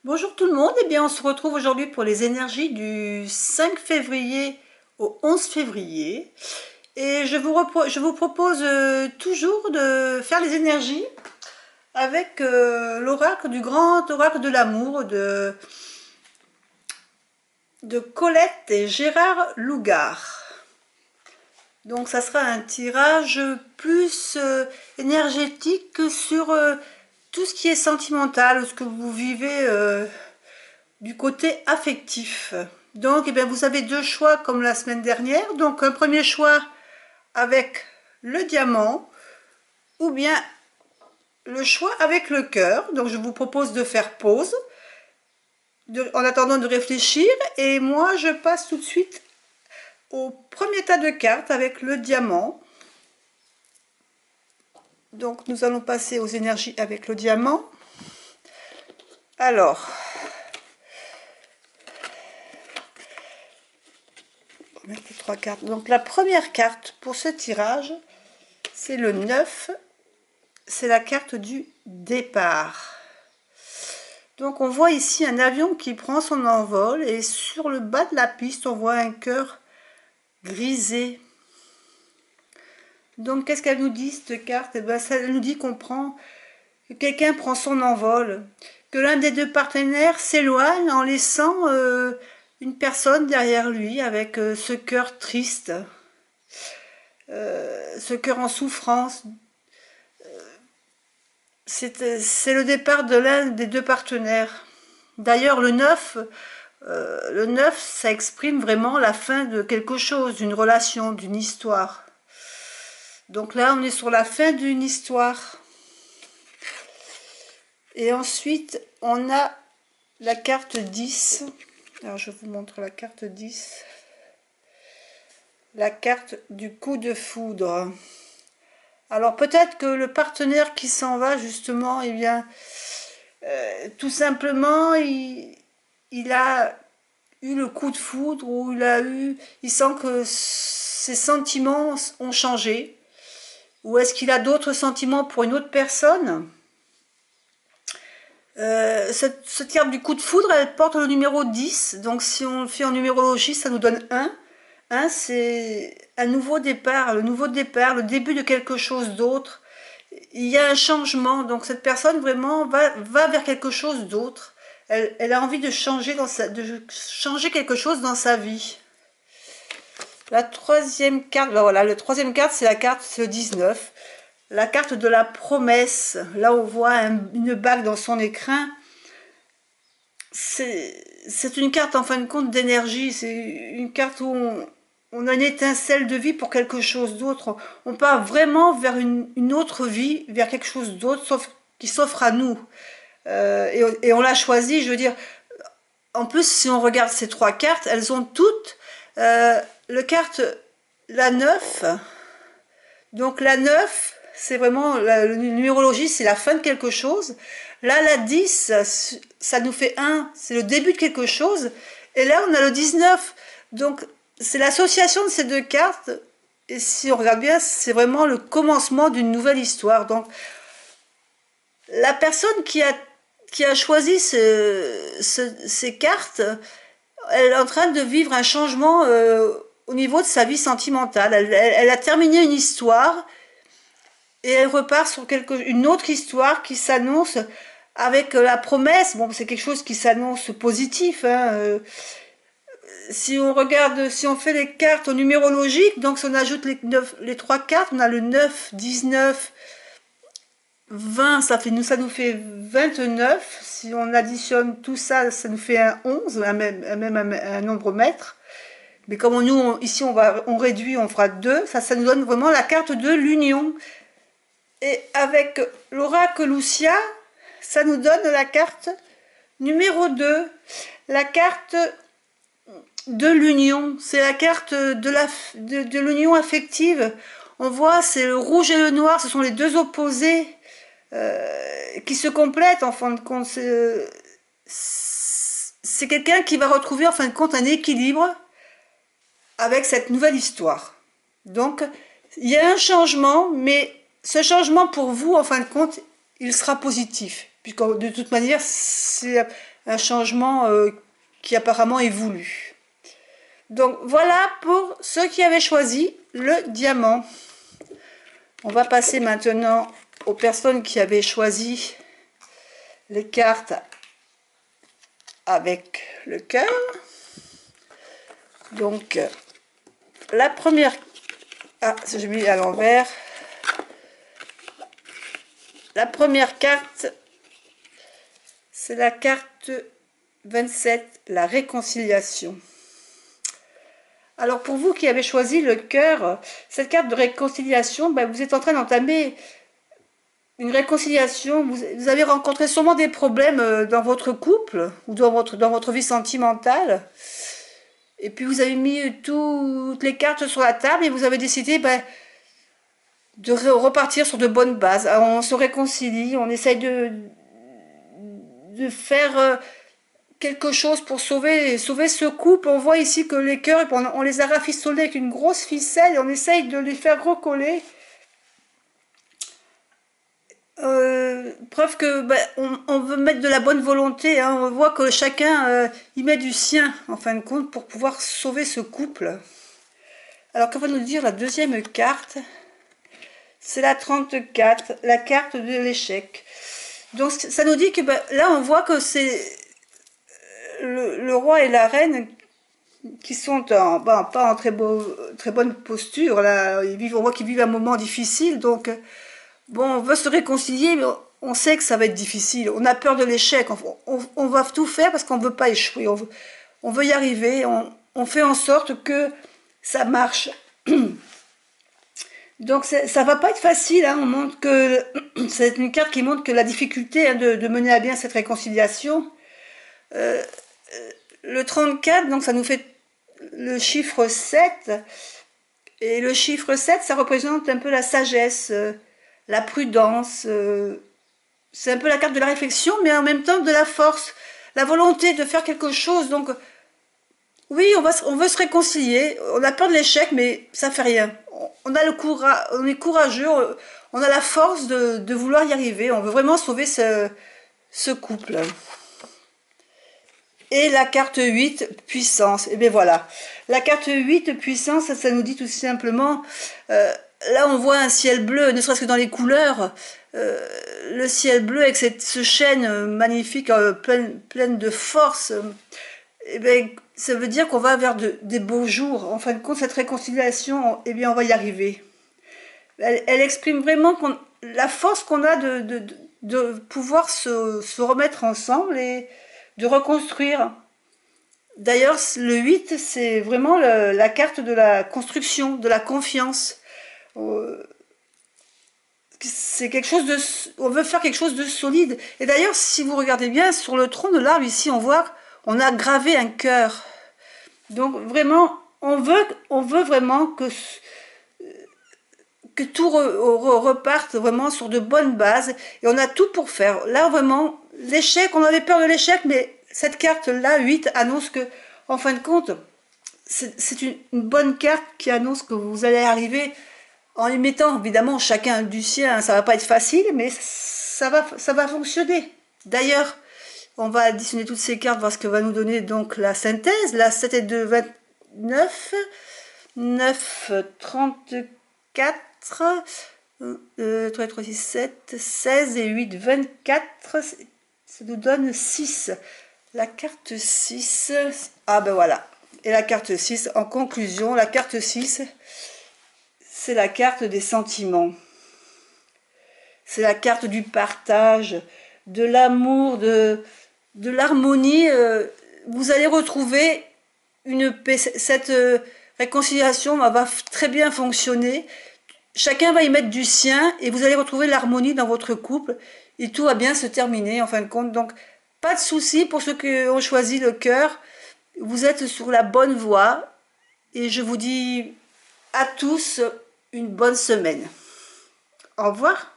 Bonjour tout le monde, eh bien on se retrouve aujourd'hui pour les énergies du 5 février au 11 février et je vous propose toujours de faire les énergies avec l'oracle du grand oracle de l'amour de Colette et Gérard Lougard. Donc ça sera un tirage plus énergétique que sur tout ce qui est sentimental, ce que vous vivez du côté affectif. Donc eh bien, vous avez deux choix comme la semaine dernière. Donc un premier choix avec le diamant ou bien le choix avec le cœur. Donc je vous propose de faire pause en attendant de réfléchir et moi je passe tout de suite au premier tas de cartes avec le diamant. Donc nous allons passer aux énergies avec le diamant. Alors, on va mettre les trois cartes. Donc la première carte pour ce tirage, c'est le 9. C'est la carte du départ. Donc on voit ici un avion qui prend son envol et sur le bas de la piste, on voit un cœur grisé. Donc qu'est-ce qu'elle nous dit cette carte? Eh ben, ça nous dit que quelqu'un prend son envol, que l'un des deux partenaires s'éloigne en laissant une personne derrière lui avec ce cœur triste, ce cœur en souffrance. C'est le départ de l'un des deux partenaires. D'ailleurs, le 9, ça exprime vraiment la fin de quelque chose, d'une relation, d'une histoire. Donc là, on est sur la fin d'une histoire. Et ensuite, on a la carte 10. Alors, je vous montre la carte 10. La carte du coup de foudre. Alors, peut-être que le partenaire qui s'en va, justement, eh bien, tout simplement, il a eu le coup de foudre ou il sent que ses sentiments ont changé. Ou est-ce qu'il a d'autres sentiments pour une autre personne? Cette carte du coup de foudre, elle porte le numéro 10. Donc si on le fait en numérologie, ça nous donne 1. 1, c'est un nouveau départ, le début de quelque chose d'autre. Il y a un changement, donc cette personne vraiment va vers quelque chose d'autre. Elle a envie de changer quelque chose dans sa vie. La troisième carte, ben voilà, la troisième carte, c'est la carte 19. La carte de la promesse. Là, on voit une bague dans son écrin. C'est une carte, en fin de compte, d'énergie. C'est une carte où on a une étincelle de vie pour quelque chose d'autre. On part vraiment vers une autre vie, vers quelque chose d'autre, qui s'offre à nous. Et on l'a choisi, je veux dire. En plus, si on regarde ces trois cartes, elles ont toutes la 9. Donc la 9, c'est vraiment, la numérologie, c'est la fin de quelque chose. Là, la 10, ça nous fait 1, c'est le début de quelque chose. Et là, on a le 19. Donc, c'est l'association de ces deux cartes. Et si on regarde bien, c'est vraiment le commencement d'une nouvelle histoire. Donc, la personne qui a choisi ces cartes, elle est en train de vivre un changement au niveau de sa vie sentimentale. Elle a terminé une histoire et elle repart sur une autre histoire qui s'annonce avec la promesse. Bon, c'est quelque chose qui s'annonce positif. Hein. Si on regarde, si on fait les cartes au numérologique, donc si on ajoute les trois cartes, on a le 9, 19, 20, ça nous fait 29. Si on additionne tout ça, ça nous fait un 11, un nombre maître. Mais comme ici on réduit, on fera 2, ça nous donne vraiment la carte de l'union. Et avec l'oracle Lucia, ça nous donne la carte numéro 2, la carte de l'union. C'est la carte de l'union affective. On voit, c'est le rouge et le noir, ce sont les deux opposés qui se complètent en fin de compte. C'est quelqu'un qui va retrouver en fin de compte un équilibre avec cette nouvelle histoire. Donc, il y a un changement, mais ce changement pour vous, en fin de compte, il sera positif. Puisque de toute manière, c'est un changement qui apparemment est voulu. Donc voilà pour ceux qui avaient choisi le diamant. On va passer maintenant aux personnes qui avaient choisi les cartes avec le cœur. Donc la première... Ah, j'ai mis à l'envers. La première carte, c'est la carte 27, la réconciliation. Alors pour vous qui avez choisi le cœur, cette carte de réconciliation, ben, vous êtes en train d'entamer une réconciliation. Vous avez rencontré sûrement des problèmes dans votre couple ou dans votre vie sentimentale. Et puis vous avez mis toutes les cartes sur la table et vous avez décidé de repartir sur de bonnes bases. Alors, on se réconcilie, on essaye de faire quelque chose pour sauver ce couple. On voit ici que les cœurs, on les a rafistolés avec une grosse ficelle et on essaye de les faire recoller. Preuve que on veut mettre de la bonne volonté, hein. On voit que chacun y met du sien en fin de compte pour pouvoir sauver ce couple. Alors que va nous dire la deuxième carte? C'est la 34, la carte de l'échec. Donc ça nous dit que là on voit que c'est le roi et la reine qui sont pas en très bonne posture. Là, on voit qu'ils vivent un moment difficile. Donc bon, on veut se réconcilier, mais on sait que ça va être difficile. On a peur de l'échec. On va tout faire parce qu'on ne veut pas échouer. On veut y arriver. On fait en sorte que ça marche. Donc ça va pas être facile, hein. On montre que c'est une carte qui montre que la difficulté, hein, de mener à bien cette réconciliation. Le 34, donc ça nous fait le chiffre 7. Et le chiffre 7, ça représente un peu la sagesse, la prudence. C'est un peu la carte de la réflexion, mais en même temps de la force, la volonté de faire quelque chose. Donc oui, on veut se réconcilier. On a peur de l'échec, mais ça fait rien. On a le courage, on est courageux, on a la force de vouloir y arriver. On veut vraiment sauver ce couple. Et la carte 8, puissance. Et bien voilà. La carte 8, puissance, ça nous dit tout simplement... là, on voit un ciel bleu, ne serait-ce que dans les couleurs. Le ciel bleu avec ce chêne magnifique, pleine de force. Et bien, ça veut dire qu'on va vers des beaux jours. En fin de compte, cette réconciliation, eh bien, on va y arriver. Elle exprime vraiment la force qu'on a de pouvoir se remettre ensemble et de reconstruire. D'ailleurs, le 8, c'est vraiment la carte de la construction, de la confiance. C'est quelque chose on veut faire quelque chose de solide. Et d'ailleurs, si vous regardez bien, sur le tronc de l'arbre, ici, on a gravé un cœur. Donc vraiment, on veut vraiment que tout reparte vraiment sur de bonnes bases. Et on a tout pour faire. Là, vraiment, l'échec, on avait peur de l'échec, mais cette carte-là, 8, annonce que, en fin de compte, c'est une bonne carte qui annonce que vous allez arriver en y mettant, évidemment, chacun du sien. Ça va pas être facile, mais ça va fonctionner. D'ailleurs, on va additionner toutes ces cartes, voir ce que va nous donner donc la synthèse. Là, 7 et 2, 29, 9, 34, 3, 3, 6, 7, 16 et 8, 24, ça nous donne 6. La carte 6, ah ben voilà. Et la carte 6, en conclusion, la carte 6, c'est la carte des sentiments. C'est la carte du partage, de l'amour, de l'harmonie. Vous allez retrouver une paix. Cette réconciliation va très bien fonctionner. Chacun va y mettre du sien et vous allez retrouver l'harmonie dans votre couple et tout va bien se terminer en fin de compte. Donc, pas de souci pour ceux qui ont choisi le cœur. Vous êtes sur la bonne voie et je vous dis à tous une bonne semaine. Au revoir.